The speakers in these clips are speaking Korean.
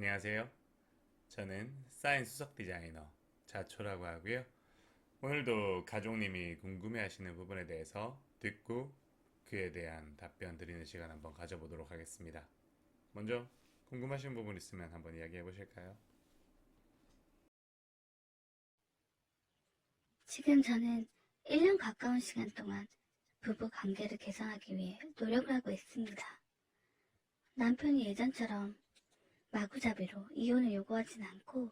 안녕하세요. 저는 사인 수석 디자이너 자초라고 하고요. 오늘도 가족님이 궁금해하시는 부분에 대해서 듣고 그에 대한 답변 드리는 시간 한번 가져보도록 하겠습니다. 먼저 궁금하신 부분 있으면 한번 이야기해 보실까요? 지금 저는 1년 가까운 시간 동안 부부 관계를 개선하기 위해 노력을 하고 있습니다. 남편이 예전처럼 마구잡이로 이혼을 요구하진 않고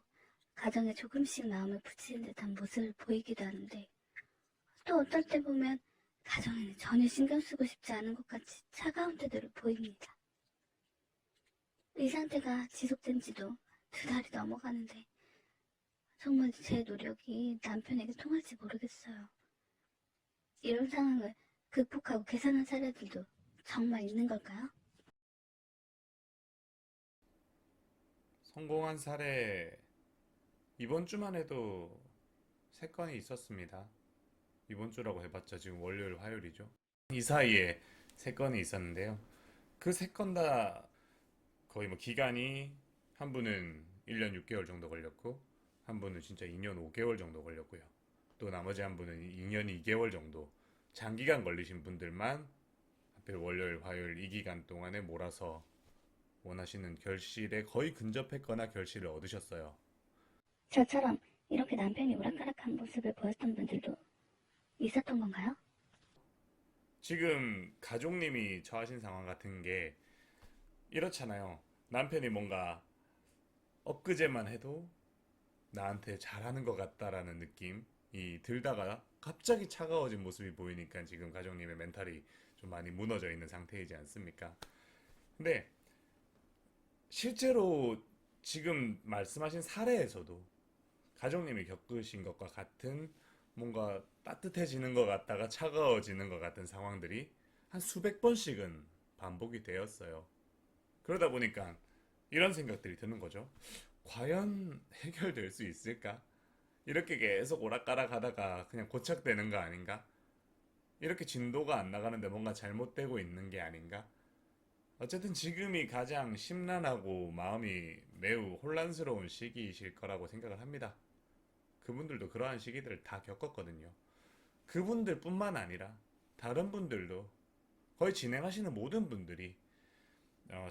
가정에 조금씩 마음을 붙이는 듯한 모습을 보이기도 하는데 또 어떨 때 보면 가정에는 전혀 신경 쓰고 싶지 않은 것 같이 차가운 태도를 보입니다. 이 상태가 지속된 지도 2달이 넘어가는데 정말 제 노력이 남편에게 통할지 모르겠어요. 이런 상황을 극복하고 개선한 사례들도 정말 있는 걸까요? 성공한 사례 이번 주만 해도 3건이 있었습니다. 이번 주라고 해봤자 지금 월요일, 화요일이죠. 이 사이에 3건이 있었는데요. 그 3건 다 거의 뭐 기간이 한 분은 1년 6개월 정도 걸렸고 한 분은 진짜 2년 5개월 정도 걸렸고요. 또 나머지 한 분은 2년 2개월 정도 장기간 걸리신 분들만 하필 월요일, 화요일 이 기간 동안에 몰아서 원하시는 결실에 거의 근접했거나 결실을 얻으셨어요. 저처럼 이렇게 남편이 오락가락한 모습을 보였던 분들도 있었던 건가요? 지금 가족님이 처하신 상황 같은 게 이렇잖아요. 남편이 뭔가 엊그제만 해도 나한테 잘하는 것 같다라는 느낌이 들다가 갑자기 차가워진 모습이 보이니까 지금 가족님의 멘탈이 좀 많이 무너져 있는 상태이지 않습니까? 근데 실제로 지금 말씀하신 사례에서도 가족님이 겪으신 것과 같은 뭔가 따뜻해지는 것 같다가 차가워지는 것 같은 상황들이 한 수백 번씩은 반복이 되었어요. 그러다 보니까 이런 생각들이 드는 거죠. 과연 해결될 수 있을까? 이렇게 계속 오락가락 하다가 그냥 고착되는 거 아닌가? 이렇게 진도가 안 나가는데 뭔가 잘못되고 있는 게 아닌가? 어쨌든 지금이 가장 심란하고 마음이 매우 혼란스러운 시기이실 거라고 생각을 합니다. 그분들도 그러한 시기들을 다 겪었거든요. 그분들뿐만 아니라 다른 분들도 거의 진행하시는 모든 분들이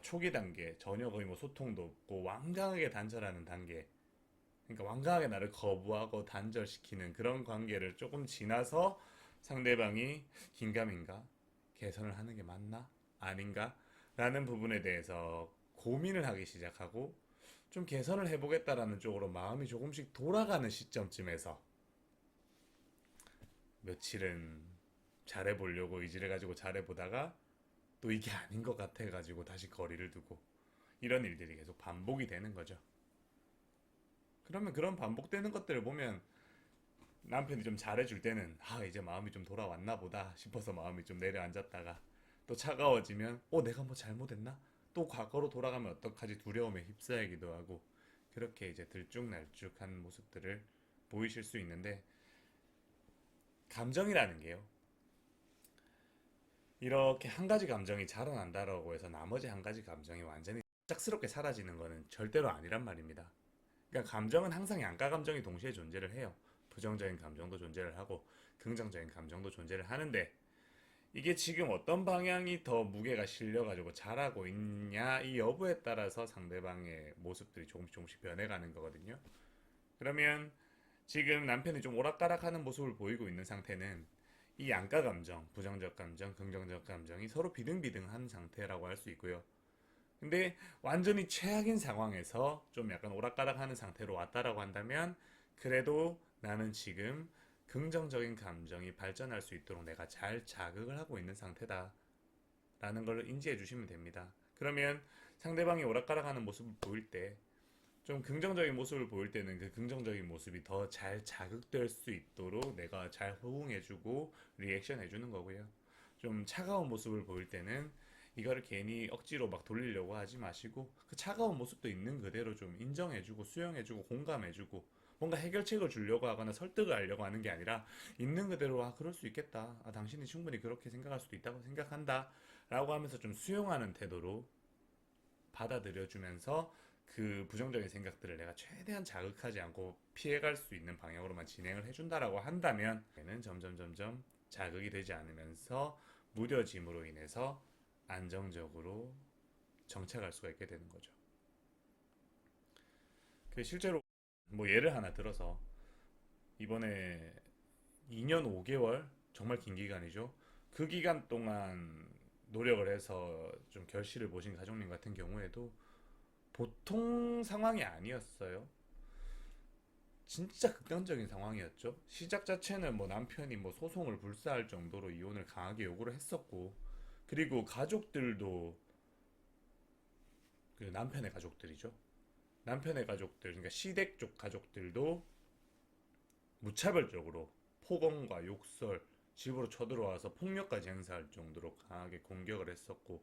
초기 단계 전혀 거의 뭐 소통도 없고 완강하게 단절하는 단계, 그러니까 완강하게 나를 거부하고 단절시키는 그런 관계를 조금 지나서 상대방이 긴가민가 개선을 하는 게 맞나 아닌가 라는 부분에 대해서 고민을 하기 시작하고 좀 개선을 해보겠다라는 쪽으로 마음이 조금씩 돌아가는 시점쯤에서 며칠은 잘해보려고 의지를 가지고 잘해보다가 또 이게 아닌 것 같아가지고 다시 거리를 두고 이런 일들이 계속 반복이 되는 거죠. 그러면 그런 반복되는 것들을 보면 남편이 좀 잘해줄 때는 이제 마음이 좀 돌아왔나 보다 싶어서 마음이 좀 내려앉았다가 또 차가워지면 내가 뭐 잘못했나? 또 과거로 돌아가면 어떡하지 두려움에 휩싸이기도 하고 그렇게 이제 들쭉날쭉한 모습들을 보이실 수 있는데 감정이라는 게요. 이렇게 한 가지 감정이 자라난다라고 해서 나머지 한 가지 감정이 완전히 짝스럽게 사라지는 거는 절대로 아니란 말입니다. 그러니까 감정은 항상 양가 감정이 동시에 존재를 해요. 부정적인 감정도 존재를 하고 긍정적인 감정도 존재를 하는데 이게 지금 어떤 방향이 더 무게가 실려가지고 잘하고 있냐 이 여부에 따라서 상대방의 모습들이 조금씩 조금씩 변해가는 거거든요. 그러면 지금 남편이 좀 오락가락하는 모습을 보이고 있는 상태는 이 양가 감정, 부정적 감정, 긍정적 감정이 서로 비등비등한 상태라고 할 수 있고요. 근데 완전히 최악인 상황에서 좀 약간 오락가락하는 상태로 왔다라고 한다면 그래도 나는 지금 긍정적인 감정이 발전할 수 있도록 내가 잘 자극을 하고 있는 상태다 라는 걸 인지해 주시면 됩니다. 그러면 상대방이 오락가락하는 모습을 보일 때 좀 긍정적인 모습을 보일 때는 그 긍정적인 모습이 더 잘 자극될 수 있도록 내가 잘 호응해주고 리액션 해주는 거고요. 좀 차가운 모습을 보일 때는 이거를 괜히 억지로 막 돌리려고 하지 마시고 그 차가운 모습도 있는 그대로 좀 인정해주고 수용해주고 공감해주고 뭔가 해결책을 주려고 하거나 설득을 하려고 하는 게 아니라 있는 그대로 그럴 수 있겠다, 당신이 충분히 그렇게 생각할 수도 있다고 생각한다 라고 하면서 좀 수용하는 태도로 받아들여주면서 그 부정적인 생각들을 내가 최대한 자극하지 않고 피해갈 수 있는 방향으로만 진행을 해준다라고 한다면 얘는 점점 자극이 되지 않으면서 무뎌짐으로 인해서 안정적으로 정착할 수가 있게 되는 거죠. 그 실제로 뭐 예를 하나 들어서 이번에 2년 5개월 정말 긴 기간이죠. 그 기간 동안 노력을 해서 좀 결실을 보신 가족님 같은 경우에도 보통 상황이 아니었어요. 진짜 극단적인 상황이었죠. 시작 자체는 뭐 남편이 뭐 소송을 불사할 정도로 이혼을 강하게 요구를 했었고, 그리고 가족들도 그 남편의 가족들이죠. 남편의 가족들, 그러니까 시댁 쪽 가족들도 무차별적으로 폭언과 욕설, 집으로 쳐들어와서 폭력까지 행사할 정도로 강하게 공격을 했었고,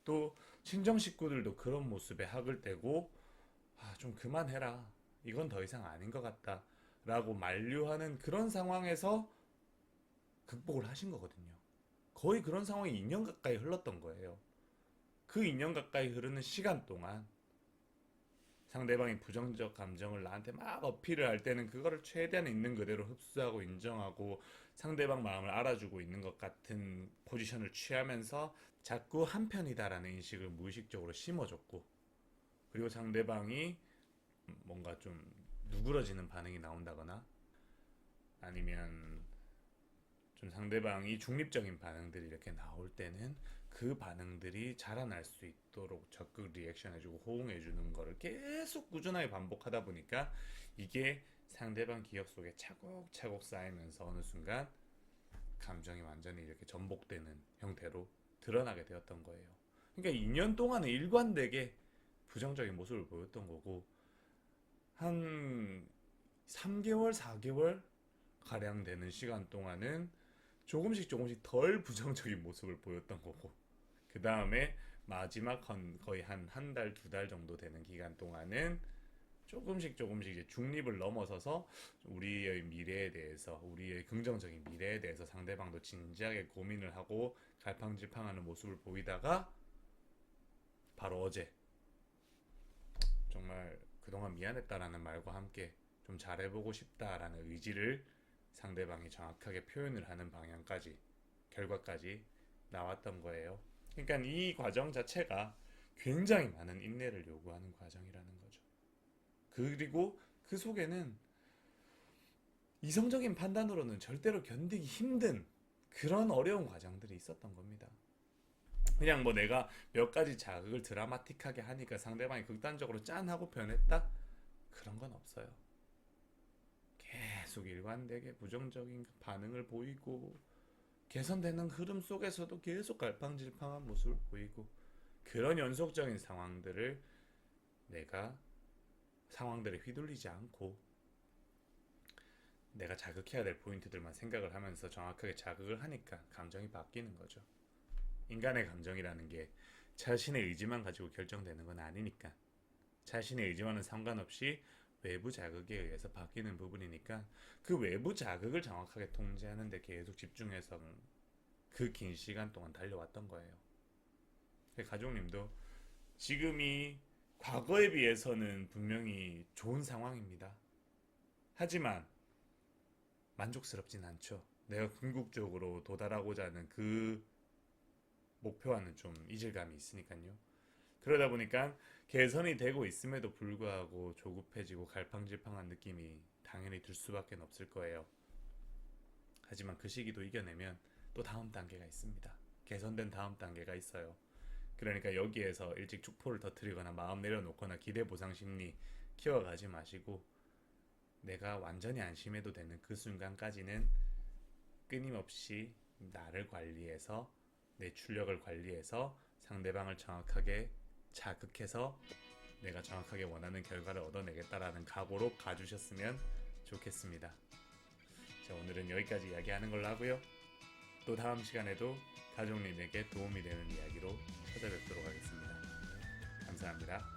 또 친정 식구들도 그런 모습에 학을 떼고 좀 그만해라, 이건 더 이상 아닌 것 같다 라고 만류하는 그런 상황에서 극복을 하신 거거든요. 거의 그런 상황이 2년 가까이 흘렀던 거예요. 그 2년 가까이 흐르는 시간 동안 상대방이 부정적 감정을 나한테 막 어필을 할 때는 그거를 최대한 있는 그대로 흡수하고 인정하고 상대방 마음을 알아주고 있는 것 같은 포지션을 취하면서 자꾸 한편이다라는 인식을 무의식적으로 심어줬고, 그리고 상대방이 뭔가 좀 누그러지는 반응이 나온다거나 아니면 좀 상대방이 중립적인 반응들이 이렇게 나올 때는 그 반응들이 자라날 수 있도록 적극 리액션해주고 호응해주는 거를 계속 꾸준하게 반복하다 보니까 이게 상대방 기억 속에 차곡차곡 쌓이면서 어느 순간 감정이 완전히 이렇게 전복되는 형태로 드러나게 되었던 거예요. 그러니까 2년 동안은 일관되게 부정적인 모습을 보였던 거고, 한 3개월, 4개월 가량 되는 시간 동안은 조금씩 덜 부정적인 모습을 보였던 거고, 그 다음에 마지막 거의 한 달, 2달 정도 되는 기간 동안은 조금씩 이제 중립을 넘어서서 우리의 미래에 대해서, 우리의 긍정적인 미래에 대해서 상대방도 진지하게 고민을 하고 갈팡질팡하는 모습을 보이다가 바로 어제 정말 그동안 미안했다라는 말과 함께 좀 잘해보고 싶다라는 의지를 상대방이 정확하게 표현을 하는 방향까지, 결과까지 나왔던 거예요. 그러니까 이 과정 자체가 굉장히 많은 인내를 요구하는 과정이라는 거죠. 그리고 그 속에는 이성적인 판단으로는 절대로 견디기 힘든 그런 어려운 과정들이 있었던 겁니다. 그냥 뭐 내가 몇 가지 자극을 드라마틱하게 하니까 상대방이 극단적으로 짠하고 변했다? 그런 건 없어요. 계속 일관되게 부정적인 반응을 보이고 개선되는 흐름 속에서도 계속 갈팡질팡한 모습을 보이고, 그런 연속적인 상황들을 내가 상황들에 휘둘리지 않고 내가 자극해야 될 포인트들만 생각을 하면서 정확하게 자극을 하니까 감정이 바뀌는 거죠. 인간의 감정이라는 게 자신의 의지만 가지고 결정되는 건 아니니까, 자신의 의지와는 상관없이 외부 자극에 의해서 바뀌는 부분이니까 그 외부 자극을 정확하게 통제하는 데 계속 집중해서 그 긴 시간 동안 달려왔던 거예요. 가족님도 지금이 과거에 비해서는 분명히 좋은 상황입니다. 하지만 만족스럽진 않죠. 내가 궁극적으로 도달하고자 하는 그 목표와는 좀 이질감이 있으니까요. 그러다 보니까 개선이 되고 있음에도 불구하고 조급해지고 갈팡질팡한 느낌이 당연히 들 수밖에 없을 거예요. 하지만 그 시기도 이겨내면 또 다음 단계가 있습니다. 개선된 다음 단계가 있어요. 그러니까 여기에서 일찍 축포를 터뜨리거나 마음 내려놓거나 기대 보상 심리 키워가지 마시고, 내가 완전히 안심해도 되는 그 순간까지는 끊임없이 나를 관리해서, 내 출력을 관리해서 상대방을 정확하게 자극해서 내가 정확하게 원하는 결과를 얻어내겠다라는 각오로 가주셨으면 좋겠습니다. 자, 오늘은 여기까지 이야기하는 걸로 하고요. 또 다음 시간에도 가족님에게 도움이 되는 이야기로 찾아뵙도록 하겠습니다. 감사합니다.